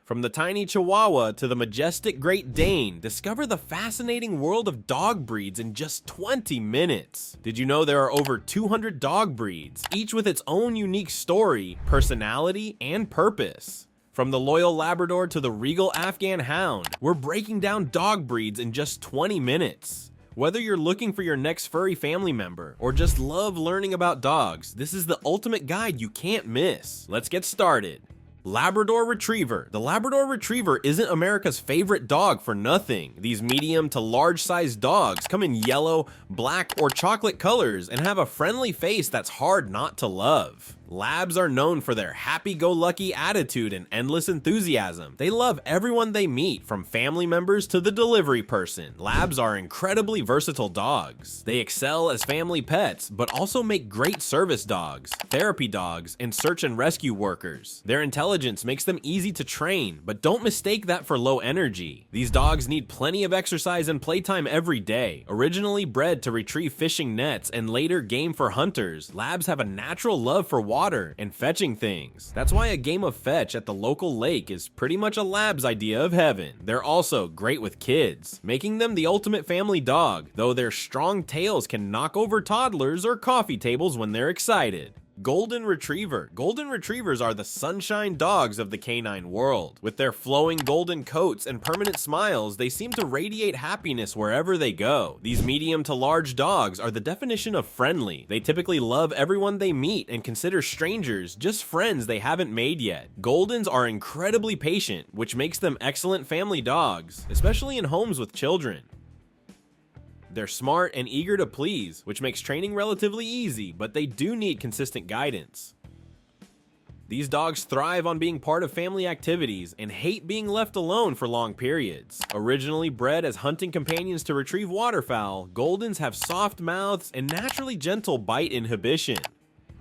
From the tiny Chihuahua to the majestic Great Dane, discover the fascinating world of dog breeds in just 20 minutes. Did you know there are over 200 dog breeds, each with its own unique story, personality, and purpose? From the loyal Labrador to the regal Afghan Hound, we're breaking down dog breeds in just 20 minutes. Whether you're looking for your next furry family member or just love learning about dogs, this is the ultimate guide you can't miss. Let's get started. Labrador Retriever. The Labrador Retriever isn't America's favorite dog for nothing. These medium to large sized dogs come in yellow, black, or chocolate colors and have a friendly face that's hard not to love. Labs are known for their happy-go-lucky attitude and endless enthusiasm. They love everyone they meet, from family members to the delivery person. Labs are incredibly versatile dogs. They excel as family pets, but also make great service dogs, therapy dogs, and search and rescue workers. Their intelligence makes them easy to train, but don't mistake that for low energy. These dogs need plenty of exercise and playtime every day. Originally bred to retrieve fishing nets and later game for hunters, Labs have a natural love for water and fetching things. That's why a game of fetch at the local lake is pretty much a Lab's idea of heaven. They're also great with kids, making them the ultimate family dog, though their strong tails can knock over toddlers or coffee tables when they're excited. Golden Retriever. Golden Retrievers are the sunshine dogs of the canine world. With their flowing golden coats and permanent smiles, they seem to radiate happiness wherever they go. These medium to large dogs are the definition of friendly. They typically love everyone they meet and consider strangers just friends they haven't made yet. Goldens are incredibly patient, which makes them excellent family dogs, especially in homes with children. They're smart and eager to please, which makes training relatively easy, but they do need consistent guidance. These dogs thrive on being part of family activities and hate being left alone for long periods. Originally bred as hunting companions to retrieve waterfowl, Goldens have soft mouths and naturally gentle bite inhibition.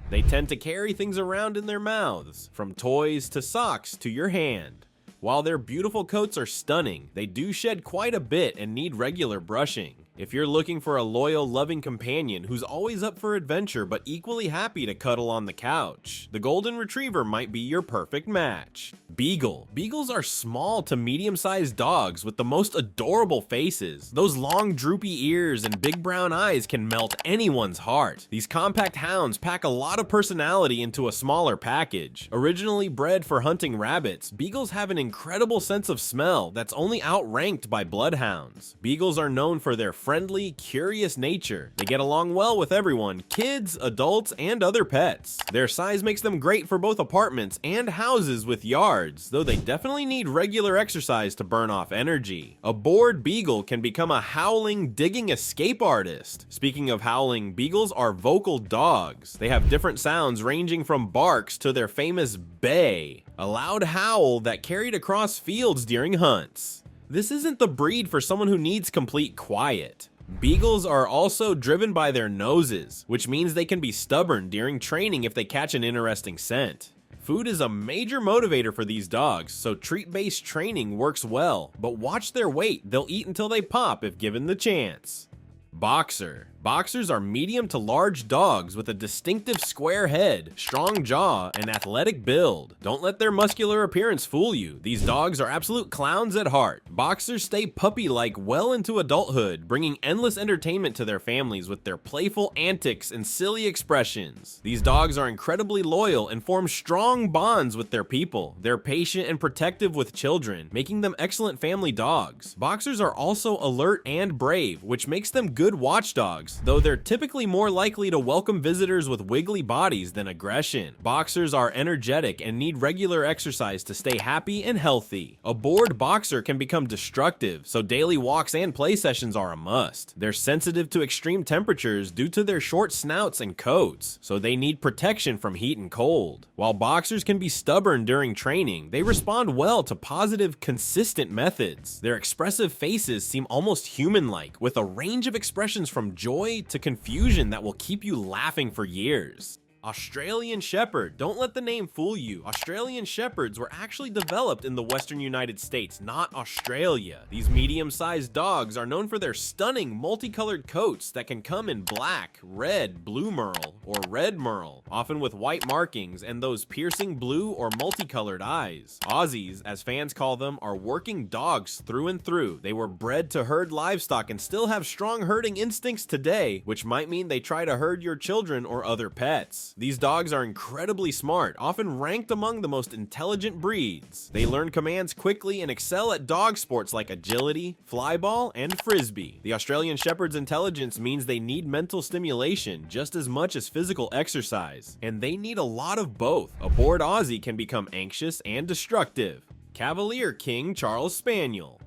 They tend to carry things around in their mouths, from toys to socks to your hand. While their beautiful coats are stunning, they do shed quite a bit and need regular brushing. If you're looking for a loyal, loving companion who's always up for adventure but equally happy to cuddle on the couch, the Golden Retriever might be your perfect match. Beagle. Beagles are small to medium-sized dogs with the most adorable faces. Those long, droopy ears and big brown eyes can melt anyone's heart. These compact hounds pack a lot of personality into a smaller package. Originally bred for hunting rabbits, Beagles have an incredible sense of smell that's only outranked by bloodhounds. Beagles are known for their friendly, curious nature. They get along well with everyone, kids, adults, and other pets. Their size makes them great for both apartments and houses with yards, though they definitely need regular exercise to burn off energy. A bored beagle can become a howling, digging escape artist. Speaking of howling, beagles are vocal dogs. They have different sounds ranging from barks to their famous bay, a loud howl that carried across fields during hunts. This isn't the breed for someone who needs complete quiet. Beagles are also driven by their noses, which means they can be stubborn during training if they catch an interesting scent. Food is a major motivator for these dogs, so treat-based training works well, but watch their weight. They'll eat until they pop if given the chance. Boxer. Boxers are medium to large dogs with a distinctive square head, strong jaw, and athletic build. Don't let their muscular appearance fool you. These dogs are absolute clowns at heart. Boxers stay puppy-like well into adulthood, bringing endless entertainment to their families with their playful antics and silly expressions. These dogs are incredibly loyal and form strong bonds with their people. They're patient and protective with children, making them excellent family dogs. Boxers are also alert and brave, which makes them good watchdogs, though they're typically more likely to welcome visitors with wiggly bodies than aggression. Boxers are energetic and need regular exercise to stay happy and healthy. A bored boxer can become destructive, so daily walks and play sessions are a must. They're sensitive to extreme temperatures due to their short snouts and coats, so they need protection from heat and cold. While boxers can be stubborn during training, they respond well to positive, consistent methods. Their expressive faces seem almost human-like, with a range of expressions from joy to confusion that will keep you laughing for years. Australian Shepherd. Don't let the name fool you. Australian Shepherds were actually developed in the western United States, not Australia. These medium-sized dogs are known for their stunning multicolored coats that can come in black, red, blue merle, or red merle, often with white markings and those piercing blue or multicolored eyes. Aussies, as fans call them, are working dogs through and through. They were bred to herd livestock and still have strong herding instincts today, which might mean they try to herd your children or other pets. These dogs are incredibly smart, often ranked among the most intelligent breeds. They learn commands quickly and excel at dog sports like agility, flyball, and frisbee. The Australian Shepherd's intelligence means they need mental stimulation just as much as physical exercise, and they need a lot of both. A bored Aussie can become anxious and destructive. Cavalier King Charles Spaniel.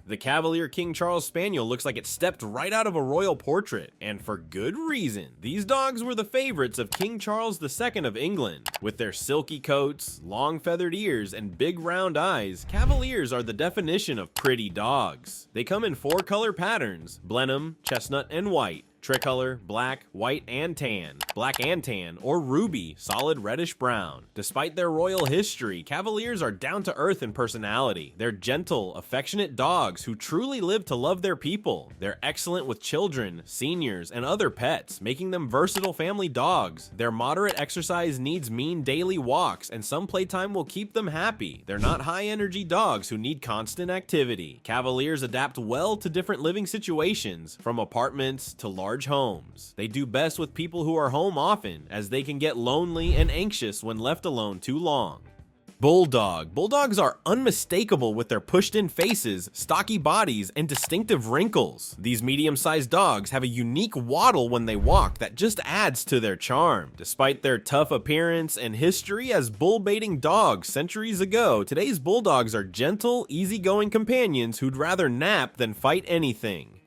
The Cavalier King Charles Spaniel looks like it stepped right out of a royal portrait, and for good reason. These dogs were the favorites of King Charles II of England. With their silky coats, long feathered ears, and big round eyes, Cavaliers are the definition of pretty dogs. They come in 4 color patterns: Blenheim, chestnut, and white. Tricolor, black, white, and tan, or ruby, solid reddish brown. Despite their royal history, Cavaliers are down to earth in personality. They're gentle, affectionate dogs who truly live to love their people. They're excellent with children, seniors, and other pets, making them versatile family dogs. Their moderate exercise needs mean daily walks, and some playtime will keep them happy. They're not high-energy dogs who need constant activity. Cavaliers adapt well to different living situations, from apartments to large homes. They do best with people who are home often, as they can get lonely and anxious when left alone too long. Bulldog. Bulldogs are unmistakable with their pushed-in faces, stocky bodies, and distinctive wrinkles. These medium-sized dogs have a unique waddle when they walk that just adds to their charm. Despite their tough appearance and history as bull-baiting dogs centuries ago, today's bulldogs are gentle, easygoing companions who'd rather nap than fight anything.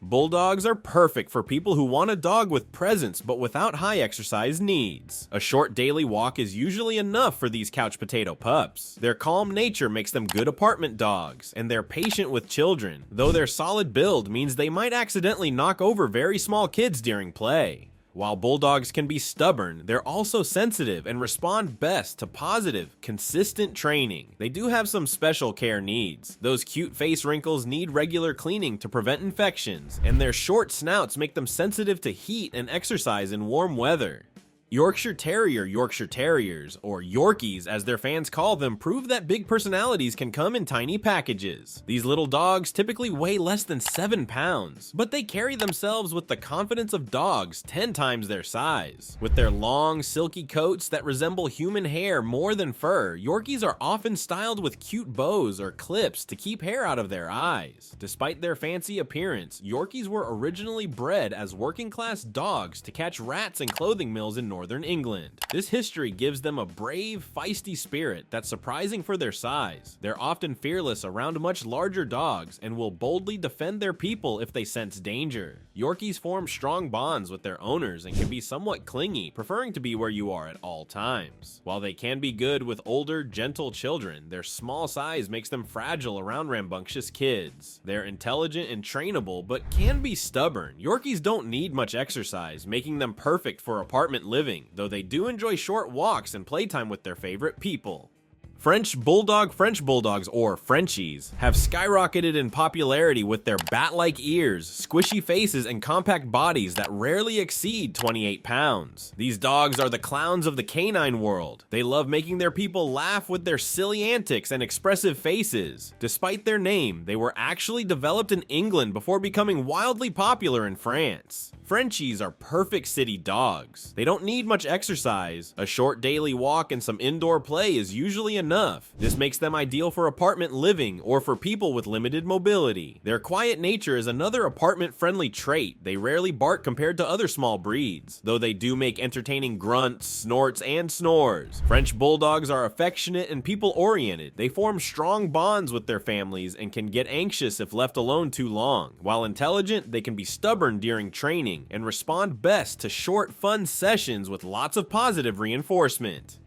Bulldogs are perfect for people who want a dog with presence but without high exercise needs. A short daily walk is usually enough for these couch potato pups. Their calm nature makes them good apartment dogs, and they're patient with children, though their solid build means they might accidentally knock over very small kids during play. While bulldogs can be stubborn, they're also sensitive and respond best to positive, consistent training. They do have some special care needs. Those cute face wrinkles need regular cleaning to prevent infections, and their short snouts make them sensitive to heat and exercise in warm weather. Yorkshire Terrier Yorkshire Terriers, or Yorkies as their fans call them, prove that big personalities can come in tiny packages. These little dogs typically weigh less than 7 pounds, but they carry themselves with the confidence of dogs 10 times their size. With their long, silky coats that resemble human hair more than fur, Yorkies are often styled with cute bows or clips to keep hair out of their eyes. Despite their fancy appearance, Yorkies were originally bred as working-class dogs to catch rats in clothing mills in Northern England. This history gives them a brave, feisty spirit that's surprising for their size. They're often fearless around much larger dogs and will boldly defend their people if they sense danger. Yorkies form strong bonds with their owners and can be somewhat clingy, preferring to be where you are at all times. While they can be good with older, gentle children, their small size makes them fragile around rambunctious kids. They're intelligent and trainable, but can be stubborn. Yorkies don't need much exercise, making them perfect for apartment living, though they do enjoy short walks and playtime with their favorite people. French Bulldogs, or Frenchies, have skyrocketed in popularity with their bat-like ears, squishy faces, and compact bodies that rarely exceed 28 pounds. These dogs are the clowns of the canine world. They love making their people laugh with their silly antics and expressive faces. Despite their name, they were actually developed in England before becoming wildly popular in France. Frenchies are perfect city dogs. They don't need much exercise. A short daily walk and some indoor play is usually enough. This makes them ideal for apartment living or for people with limited mobility. Their quiet nature is another apartment-friendly trait. They rarely bark compared to other small breeds, though they do make entertaining grunts, snorts, and snores. French Bulldogs are affectionate and people-oriented. They form strong bonds with their families and can get anxious if left alone too long. While intelligent, they can be stubborn during training and respond best to short, fun sessions with lots of positive reinforcement.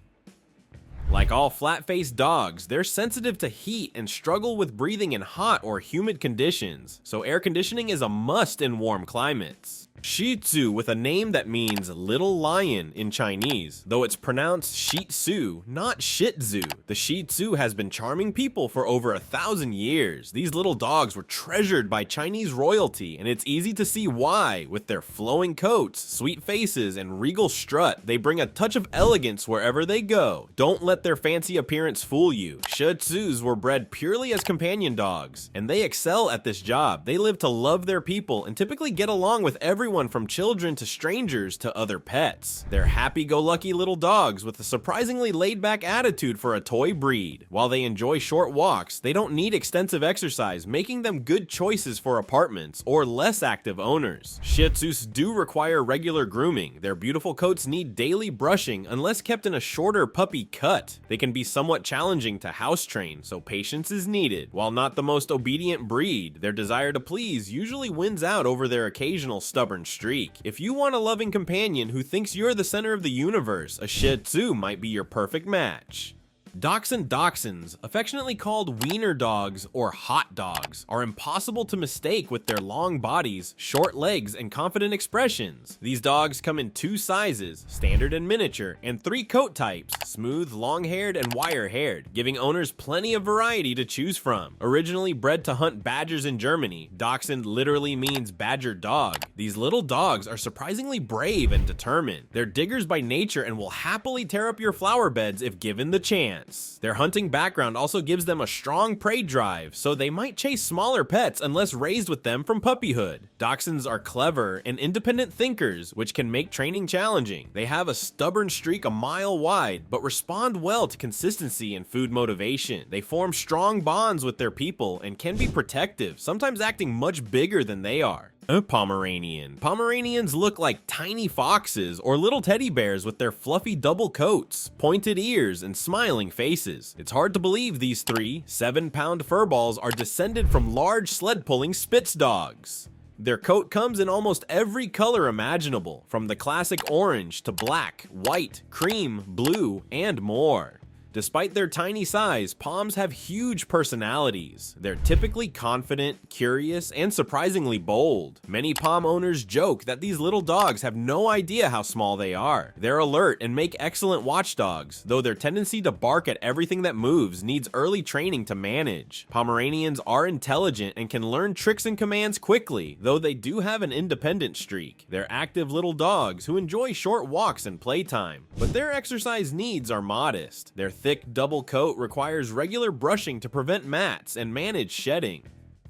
Like all flat-faced dogs, they're sensitive to heat and struggle with breathing in hot or humid conditions, so air conditioning is a must in warm climates. Shih Tzu, with a name that means little lion in Chinese, though it's pronounced Shih Tzu, not Shih Tzu. The Shih Tzu has been charming people for over 1,000 years. These little dogs were treasured by Chinese royalty, and it's easy to see why. With their flowing coats, sweet faces, and regal strut, they bring a touch of elegance wherever they go. Don't let their fancy appearance fool you. Shih Tzus were bred purely as companion dogs, and they excel at this job. They live to love their people and typically get along with everyone from children to strangers to other pets. They're happy-go-lucky little dogs with a surprisingly laid-back attitude for a toy breed. While they enjoy short walks, they don't need extensive exercise, making them good choices for apartments or less active owners. Shih Tzus do require regular grooming. Their beautiful coats need daily brushing unless kept in a shorter puppy cut. They can be somewhat challenging to house train, so patience is needed. While not the most obedient breed, their desire to please usually wins out over their occasional stubborn streak. If you want a loving companion who thinks you're the center of the universe, a Shih Tzu might be your perfect match. Dachshunds, affectionately called wiener dogs or hot dogs, are impossible to mistake with their long bodies, short legs, and confident expressions. These dogs come in 2 sizes, standard and miniature, and 3 coat types, smooth, long-haired, and wire-haired, giving owners plenty of variety to choose from. Originally bred to hunt badgers in Germany, Dachshund literally means badger dog. These little dogs are surprisingly brave and determined. They're diggers by nature and will happily tear up your flower beds if given the chance. Their hunting background also gives them a strong prey drive, so they might chase smaller pets unless raised with them from puppyhood. Dachshunds are clever and independent thinkers, which can make training challenging. They have a stubborn streak a mile wide, but respond well to consistency and food motivation. They form strong bonds with their people and can be protective, sometimes acting much bigger than they are. A Pomeranian. Pomeranians look like tiny foxes or little teddy bears with their fluffy double coats, pointed ears, and smiling faces. It's hard to believe these 3 7-pound furballs are descended from large sled-pulling Spitz dogs. Their coat comes in almost every color imaginable, from the classic orange to black, white, cream, blue, and more. Despite their tiny size, Poms have huge personalities. They're typically confident, curious, and surprisingly bold. Many Pom owners joke that these little dogs have no idea how small they are. They're alert and make excellent watchdogs, though their tendency to bark at everything that moves needs early training to manage. Pomeranians are intelligent and can learn tricks and commands quickly, though they do have an independent streak. They're active little dogs who enjoy short walks and playtime, but their exercise needs are modest. Their thick double coat requires regular brushing to prevent mats and manage shedding.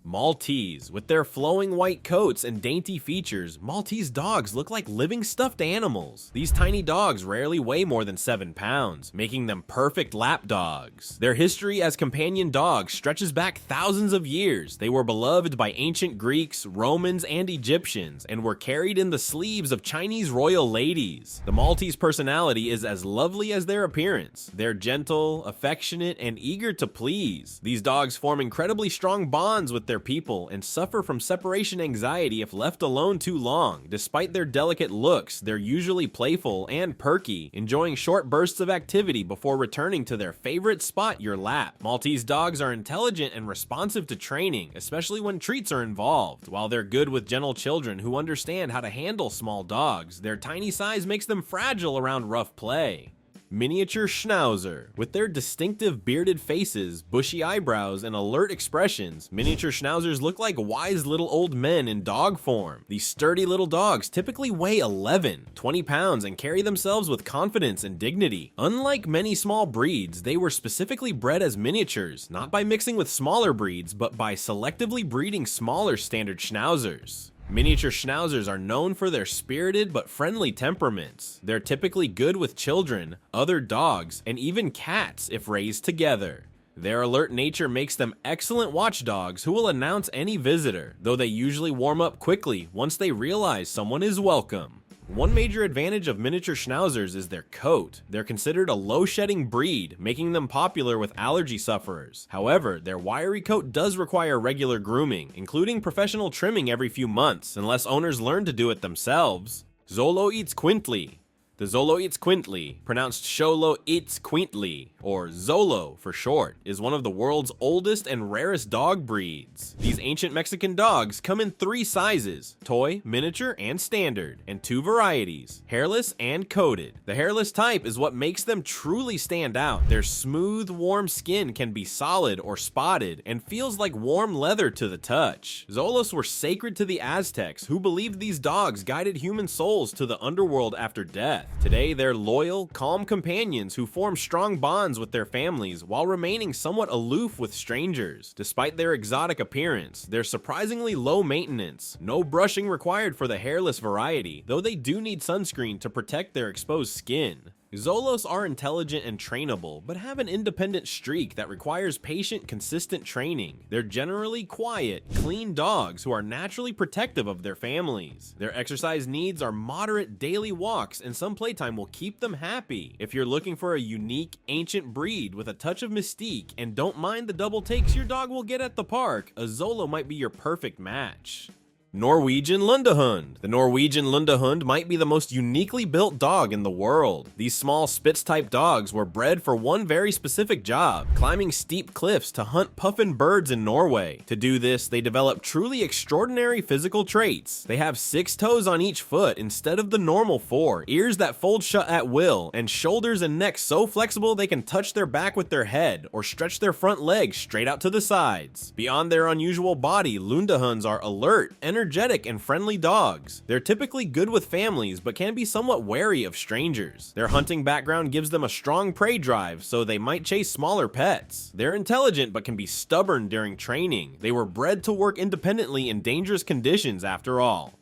Maltese. With their flowing white coats and dainty features, Maltese dogs look like living stuffed animals. These tiny dogs rarely weigh more than 7 pounds, making them perfect lap dogs. Their history as companion dogs stretches back thousands of years. They were beloved by ancient Greeks, Romans, and Egyptians, and were carried in the sleeves of Chinese royal ladies. The Maltese personality is as lovely as their appearance. They're gentle, affectionate, and eager to please. These dogs form incredibly strong bonds with their people and suffer from separation anxiety if left alone too long. Despite their delicate looks, they're usually playful and perky, enjoying short bursts of activity before returning to their favorite spot, your lap. Maltese dogs are intelligent and responsive to training, especially when treats are involved. While they're good with gentle children who understand how to handle small dogs, their tiny size makes them fragile around rough play. Miniature Schnauzer. With their distinctive bearded faces, bushy eyebrows, and alert expressions, miniature Schnauzers look like wise little old men in dog form. These sturdy little dogs typically weigh 20 pounds and carry themselves with confidence and dignity. Unlike many small breeds, they were specifically bred as miniatures, not by mixing with smaller breeds, but by selectively breeding smaller standard Schnauzers. Miniature Schnauzers are known for their spirited but friendly temperaments. They're typically good with children, other dogs, and even cats if raised together. Their alert nature makes them excellent watchdogs who will announce any visitor, though they usually warm up quickly once they realize someone is welcome. One major advantage of miniature Schnauzers is their coat. They're considered a low-shedding breed, making them popular with allergy sufferers. However, their wiry coat does require regular grooming, including professional trimming every few months, unless owners learn to do it themselves. Xoloitzcuintlis. The Xoloitzcuintlis, pronounced Xoloitzcuintlis, or Xolo for short, is one of the world's oldest and rarest dog breeds. These ancient Mexican dogs come in 3 sizes, toy, miniature, and standard, and 2 varieties, hairless and coated. The hairless type is what makes them truly stand out. Their smooth, warm skin can be solid or spotted and feels like warm leather to the touch. Xolos were sacred to the Aztecs, who believed these dogs guided human souls to the underworld after death. Today, they're loyal, calm companions who form strong bonds with their families while remaining somewhat aloof with strangers. Despite their exotic appearance, they're surprisingly low maintenance. No brushing required for the hairless variety, though they do need sunscreen to protect their exposed skin. Xolos are intelligent and trainable, but have an independent streak that requires patient, consistent training. They're generally quiet, clean dogs who are naturally protective of their families. Their exercise needs are moderate daily walks, and some playtime will keep them happy. If you're looking for a unique, ancient breed with a touch of mystique and don't mind the double takes your dog will get at the park, a Xolo might be your perfect match. Norwegian lundehund. The Norwegian lundehund might be the most uniquely built dog in the world. These small Spitz-type dogs were bred for one very specific job, climbing steep cliffs to hunt puffin birds in Norway. To do this, they developed truly extraordinary physical traits. They have 6 toes on each foot instead of the normal 4, ears that fold shut at will, and shoulders and necks so flexible they can touch their back with their head or stretch their front legs straight out to the sides. Beyond their unusual body, lundehunds are alert, energetic, and friendly dogs. They're typically good with families, but can be somewhat wary of strangers. Their hunting background gives them a strong prey drive, so they might chase smaller pets. They're intelligent, but can be stubborn during training. They were bred to work independently in dangerous conditions after all.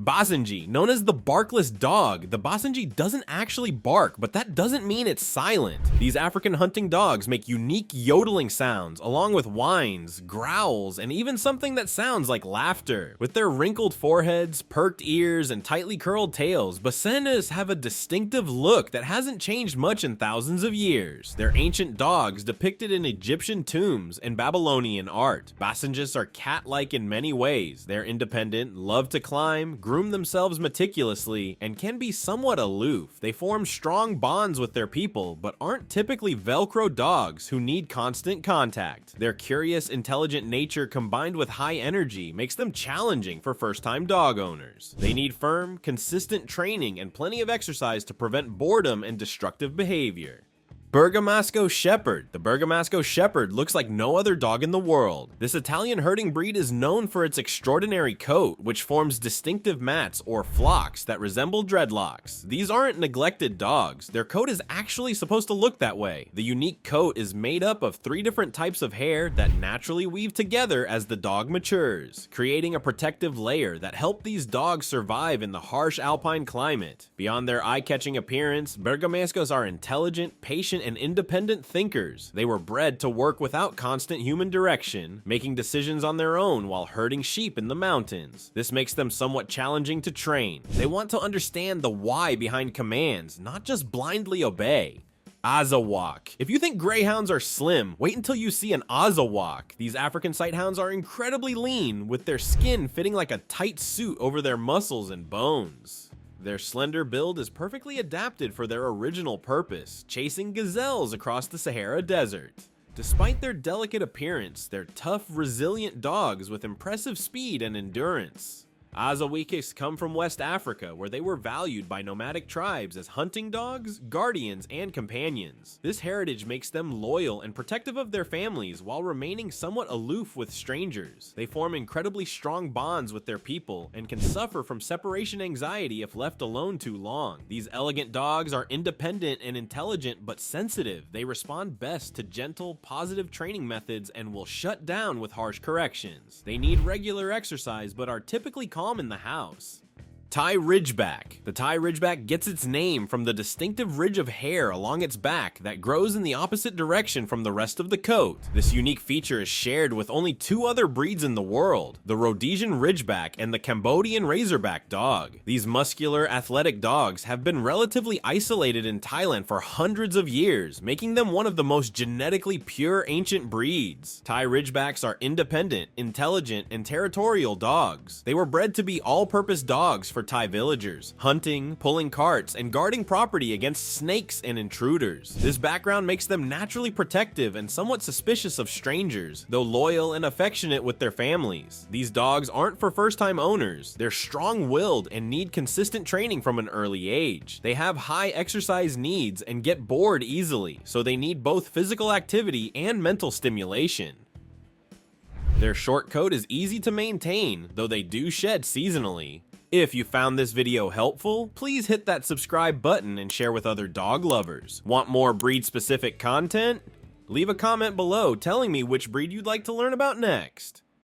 Basenjis, known as the barkless dog, the Basenjis doesn't actually bark, but that doesn't mean it's silent. These African hunting dogs make unique yodeling sounds, along with whines, growls, and even something that sounds like laughter. With their wrinkled foreheads, perked ears, and tightly curled tails, Basenjis have a distinctive look that hasn't changed much in thousands of years. They're ancient dogs depicted in Egyptian tombs and Babylonian art. Basenjis are cat-like in many ways. They're independent, love to climb, groom themselves meticulously, and can be somewhat aloof. They form strong bonds with their people, but aren't typically Velcro dogs who need constant contact. Their curious, intelligent nature combined with high energy makes them challenging for first-time dog owners. They need firm, consistent training and plenty of exercise to prevent boredom and destructive behavior. Bergamasco Shepherd. The Bergamasco Shepherd looks like no other dog in the world. This Italian herding breed is known for its extraordinary coat, which forms distinctive mats or flocks that resemble dreadlocks. These aren't neglected dogs. Their coat is actually supposed to look that way. The unique coat is made up of 3 different types of hair that naturally weave together as the dog matures, creating a protective layer that help these dogs survive in the harsh alpine climate. Beyond their eye-catching appearance, Bergamascos are intelligent, patient, and independent thinkers. They were bred to work without constant human direction, making decisions on their own while herding sheep in the mountains. This makes them somewhat challenging to train. They want to understand the why behind commands, not just blindly obey. Azawakhs. If you think greyhounds are slim, wait until you see an Azawakhs. These African sighthounds are incredibly lean, with their skin fitting like a tight suit over their muscles and bones. Their slender build is perfectly adapted for their original purpose, chasing gazelles across the Sahara Desert. Despite their delicate appearance, they're tough, resilient dogs with impressive speed and endurance. Azawakhs come from West Africa, where they were valued by nomadic tribes as hunting dogs, guardians, and companions. This heritage makes them loyal and protective of their families while remaining somewhat aloof with strangers. They form incredibly strong bonds with their people and can suffer from separation anxiety if left alone too long. These elegant dogs are independent and intelligent but sensitive. They respond best to gentle, positive training methods and will shut down with harsh corrections. They need regular exercise but are typically calm in the house. Thai Ridgeback. The Thai Ridgeback gets its name from the distinctive ridge of hair along its back that grows in the opposite direction from the rest of the coat. This unique feature is shared with only 2 other breeds in the world, the Rhodesian Ridgeback and the Cambodian Razorback dog. These muscular, athletic dogs have been relatively isolated in Thailand for hundreds of years, making them one of the most genetically pure ancient breeds. Thai Ridgebacks are independent, intelligent, and territorial dogs. They were bred to be all-purpose dogs for for Thai villagers, hunting, pulling carts, and guarding property against snakes and intruders. This background makes them naturally protective and somewhat suspicious of strangers, though loyal and affectionate with their families. These dogs aren't for first-time owners. They're strong-willed and need consistent training from an early age. They have high exercise needs and get bored easily, so they need both physical activity and mental stimulation. Their short coat is easy to maintain, though they do shed seasonally. If you found this video helpful, please hit that subscribe button and share with other dog lovers. Want more breed-specific content? Leave a comment below telling me which breed you'd like to learn about next.